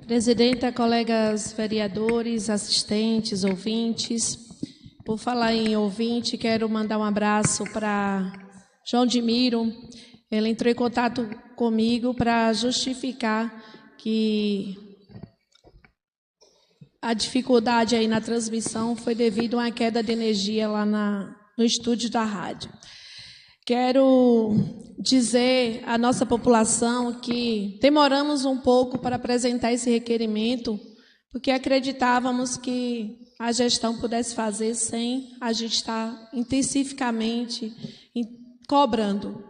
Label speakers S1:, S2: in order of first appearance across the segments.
S1: Presidenta, colegas vereadores, assistentes, ouvintes. Por falar em ouvinte, quero mandar um abraço para João Dimiro. Ele entrou em contato comigo para justificar que a dificuldade aí na transmissão foi devido a uma queda de energia lá no estúdio da rádio. Quero dizer à nossa população que demoramos um pouco para apresentar esse requerimento, porque acreditávamos que a gestão pudesse fazer sem a gente estar intensificamente cobrando.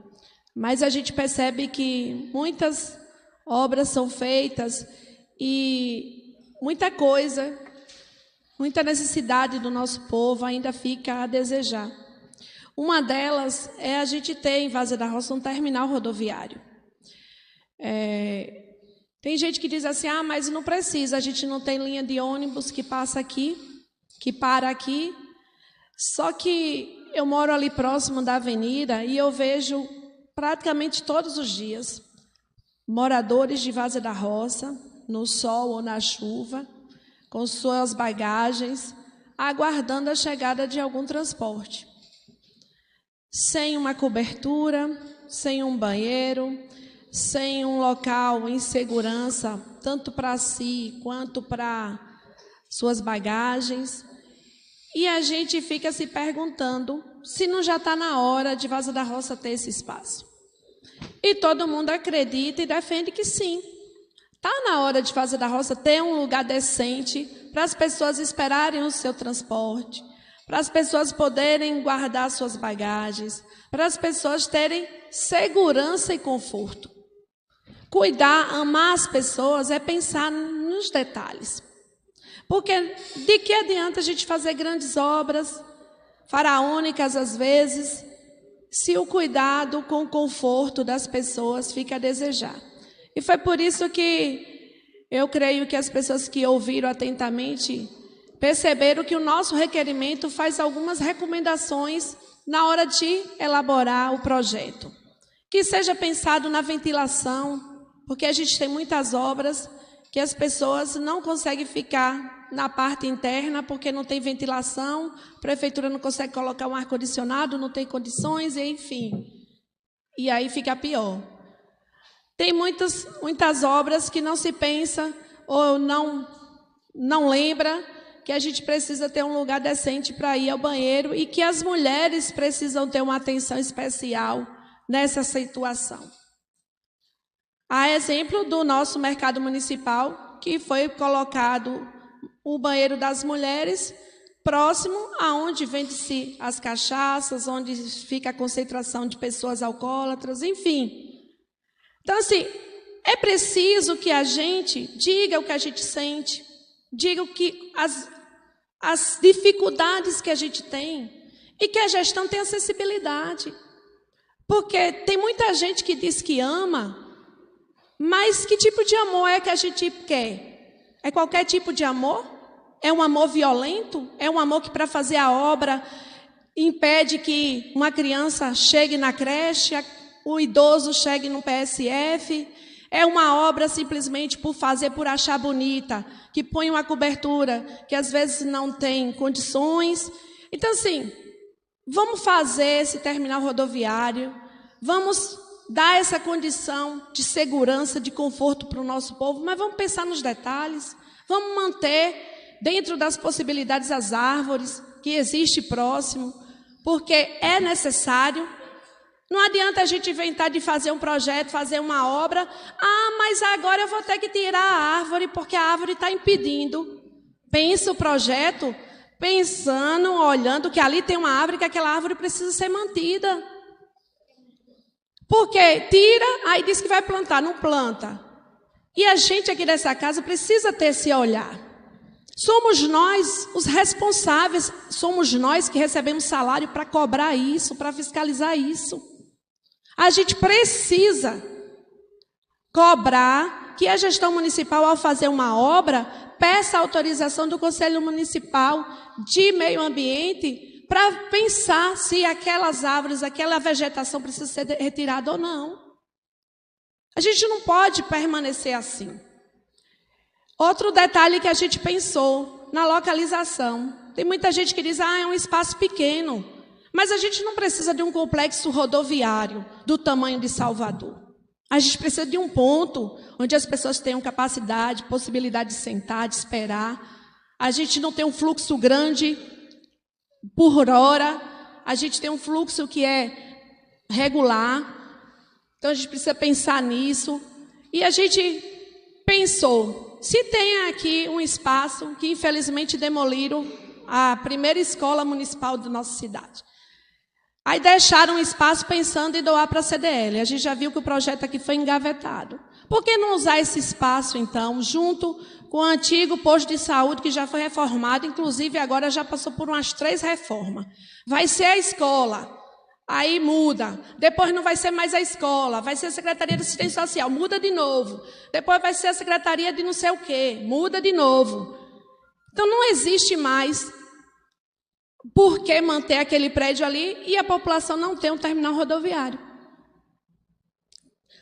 S1: Mas a gente percebe que muitas obras são feitas e muita coisa, muita necessidade do nosso povo ainda fica a desejar. Uma delas é a gente ter em Várzea da Roça um terminal rodoviário. Tem gente que diz assim, mas não precisa, a gente não tem linha de ônibus que passa aqui, que para aqui. Só que eu moro ali próximo da avenida e eu vejo praticamente todos os dias moradores de Várzea da Roça, no sol ou na chuva, com suas bagagens, aguardando a chegada de algum transporte. Sem uma cobertura, sem um banheiro, sem um local em segurança, tanto para si quanto para suas bagagens. E a gente fica se perguntando se não já está na hora de Várzea da Roça ter esse espaço. E todo mundo acredita e defende que sim. Está na hora de Várzea da Roça ter um lugar decente para as pessoas esperarem o seu transporte, para as pessoas poderem guardar suas bagagens, para as pessoas terem segurança e conforto. Cuidar, amar as pessoas é pensar nos detalhes. Porque de que adianta a gente fazer grandes obras, faraônicas às vezes, se o cuidado com o conforto das pessoas fica a desejar. E foi por isso que eu creio que as pessoas que ouviram atentamente perceberam que o nosso requerimento faz algumas recomendações na hora de elaborar o projeto. Que seja pensado na ventilação, porque a gente tem muitas obras que as pessoas não conseguem ficar na parte interna porque não tem ventilação, a prefeitura não consegue colocar um ar-condicionado, não tem condições, enfim. E aí fica pior. Tem muitas obras que não se pensa ou não lembra que a gente precisa ter um lugar decente para ir ao banheiro e que as mulheres precisam ter uma atenção especial nessa situação. Há exemplo do nosso mercado municipal, que foi colocado o banheiro das mulheres próximo aonde vende-se as cachaças, onde fica a concentração de pessoas alcoólatras, enfim. Então, assim, é preciso que a gente diga o que a gente sente, diga o que as dificuldades que a gente tem e que a gestão tem acessibilidade. Porque tem muita gente que diz que ama, mas que tipo de amor é que a gente quer? É qualquer tipo de amor? É um amor violento? É um amor que para fazer a obra impede que uma criança chegue na creche, o idoso chegue no PSF? É uma obra simplesmente por fazer, por achar bonita, que põe uma cobertura que às vezes não tem condições. Então, assim, vamos fazer esse terminal rodoviário, vamos dar essa condição de segurança, de conforto para o nosso povo, mas vamos pensar nos detalhes, vamos manter dentro das possibilidades as árvores que existem próximo, porque é necessário. Não adianta a gente inventar de fazer um projeto, fazer uma obra. Mas agora eu vou ter que tirar a árvore, porque a árvore está impedindo. Pensa o projeto, pensando, olhando que ali tem uma árvore, que aquela árvore precisa ser mantida. Porque tira, aí diz que vai plantar, não planta. E a gente aqui dessa casa precisa ter esse olhar. Somos nós os responsáveis, somos nós que recebemos salário para cobrar isso, para fiscalizar isso. A gente precisa cobrar que a gestão municipal, ao fazer uma obra, peça a autorização do Conselho Municipal de Meio Ambiente para pensar se aquelas árvores, aquela vegetação precisa ser retirada ou não. A gente não pode permanecer assim. Outro detalhe que a gente pensou na localização. Tem muita gente que diz, é um espaço pequeno. Mas a gente não precisa de um complexo rodoviário do tamanho de Salvador. A gente precisa de um ponto onde as pessoas tenham capacidade, possibilidade de sentar, de esperar. A gente não tem um fluxo grande por hora. A gente tem um fluxo que é regular. Então a gente precisa pensar nisso. E a gente pensou, se tem aqui um espaço que infelizmente demoliram a primeira escola municipal da nossa cidade. Aí deixaram um espaço pensando em doar para a CDL. A gente já viu que o projeto aqui foi engavetado. Por que não usar esse espaço, então, junto com o antigo posto de saúde, que já foi reformado, inclusive agora já passou por umas 3 reformas. Vai ser a escola, aí muda. Depois não vai ser mais a escola, vai ser a Secretaria de Assistência Social, muda de novo. Depois vai ser a Secretaria de não sei o quê, muda de novo. Então não existe mais por que manter aquele prédio ali e a população não ter um terminal rodoviário.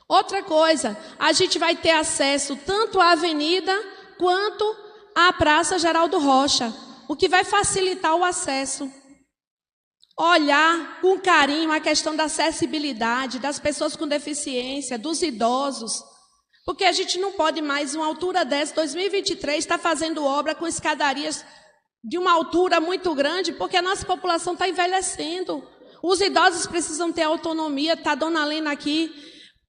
S1: Outra coisa, a gente vai ter acesso tanto à avenida quanto à Praça Geraldo Rocha, o que vai facilitar o acesso. Olhar com carinho a questão da acessibilidade das pessoas com deficiência, dos idosos, porque a gente não pode mais, uma altura dessa, 2023, estar fazendo obra com escadarias de uma altura muito grande, porque a nossa população está envelhecendo. Os idosos precisam ter autonomia. Está a dona Lena aqui.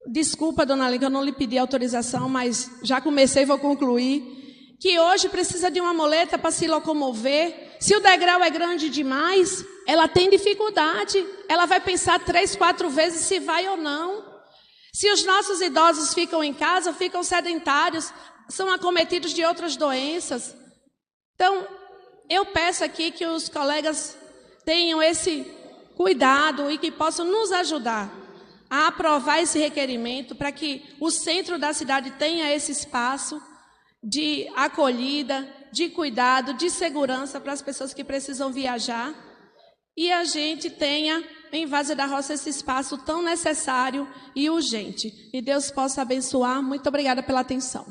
S1: Desculpa, dona Lena, que eu não lhe pedi autorização, mas já comecei e vou concluir. Que hoje precisa de uma muleta para se locomover. Se o degrau é grande demais, ela tem dificuldade. Ela vai pensar 3, 4 vezes se vai ou não. Se os nossos idosos ficam em casa, ficam sedentários, são acometidos de outras doenças. Então, eu peço aqui que os colegas tenham esse cuidado e que possam nos ajudar a aprovar esse requerimento para que o centro da cidade tenha esse espaço de acolhida, de cuidado, de segurança para as pessoas que precisam viajar e a gente tenha em Várzea da Roça esse espaço tão necessário e urgente. E Deus possa abençoar. Muito obrigada pela atenção.